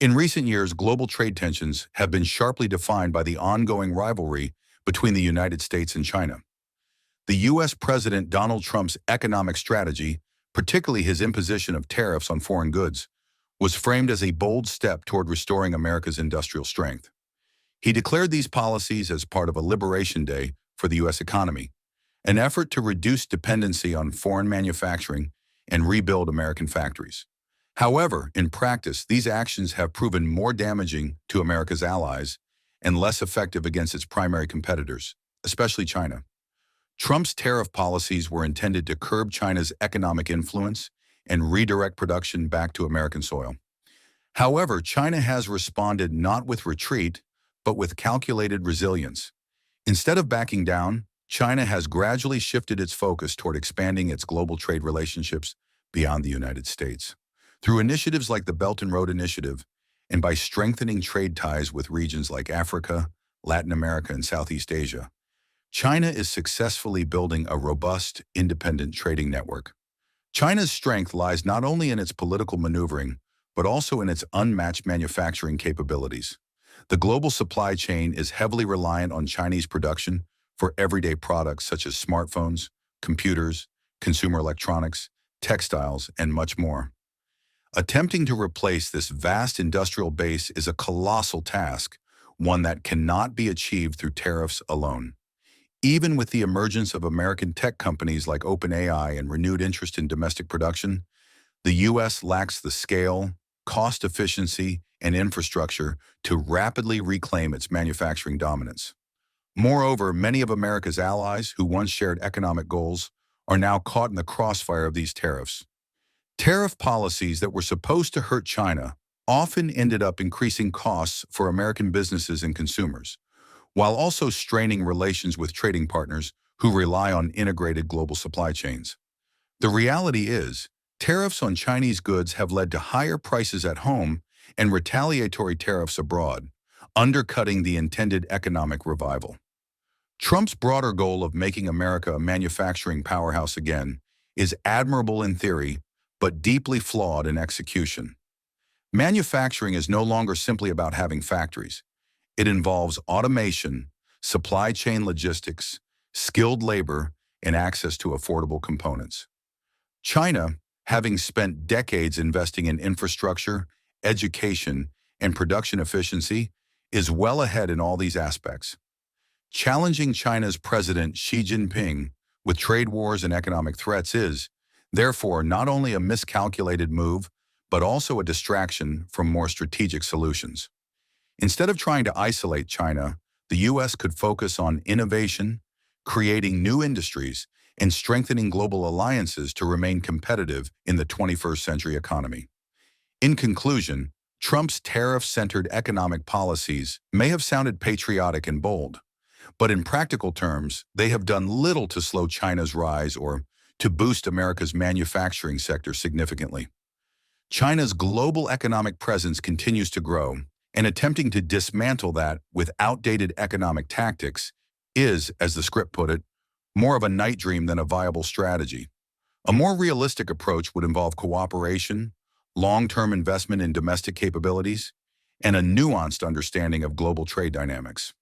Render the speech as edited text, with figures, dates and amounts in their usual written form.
In recent years, global trade tensions have been sharply defined by the ongoing rivalry between the United States and China. The U.S. President Donald Trump's economic strategy, particularly his imposition of tariffs on foreign goods, was framed as a bold step toward restoring America's industrial strength. He declared these policies as part of a liberation day for the U.S. economy, an effort to reduce dependency on foreign manufacturing and rebuild American factories. However, in practice, these actions have proven more damaging to America's allies and less effective against its primary competitors, especially China. Trump's tariff policies were intended to curb China's economic influence and redirect production back to American soil. However, China has responded not with retreat, but with calculated resilience. Instead of backing down, China has gradually shifted its focus toward expanding its global trade relationships beyond the United States. Through initiatives like the Belt and Road Initiative, and by strengthening trade ties with regions like Africa, Latin America, and Southeast Asia, China is successfully building a robust, independent trading network. China's strength lies not only in its political maneuvering, but also in its unmatched manufacturing capabilities. The global supply chain is heavily reliant on Chinese production for everyday products such as smartphones, computers, consumer electronics, textiles, and much more. Attempting to replace this vast industrial base is a colossal task, one that cannot be achieved through tariffs alone. Even with the emergence of American tech companies like OpenAI and renewed interest in domestic production, the U.S. lacks the scale, cost efficiency, and infrastructure to rapidly reclaim its manufacturing dominance. Moreover, many of America's allies who once shared economic goals are now caught in the crossfire of these tariffs. Tariff policies that were supposed to hurt China often ended up increasing costs for American businesses and consumers, while also straining relations with trading partners who rely on integrated global supply chains. The reality is, tariffs on Chinese goods have led to higher prices at home and retaliatory tariffs abroad, undercutting the intended economic revival. Trump's broader goal of making America a manufacturing powerhouse again is admirable in theory, but deeply flawed in execution. Manufacturing is no longer simply about having factories. It involves automation, supply chain logistics, skilled labor, and access to affordable components. China, having spent decades investing in infrastructure, education, and production efficiency, is well ahead in all these aspects. Challenging China's President Xi Jinping with trade wars and economic threats is, therefore, not only a miscalculated move, but also a distraction from more strategic solutions. Instead of trying to isolate China, the U.S. could focus on innovation, creating new industries, and strengthening global alliances to remain competitive in the 21st century economy. In conclusion, Trump's tariff-centered economic policies may have sounded patriotic and bold, but in practical terms, they have done little to slow China's rise or to boost America's manufacturing sector significantly. China's global economic presence continues to grow, and attempting to dismantle that with outdated economic tactics is, as the script put it, more of a night dream than a viable strategy. A more realistic approach would involve cooperation, long-term investment in domestic capabilities, and a nuanced understanding of global trade dynamics.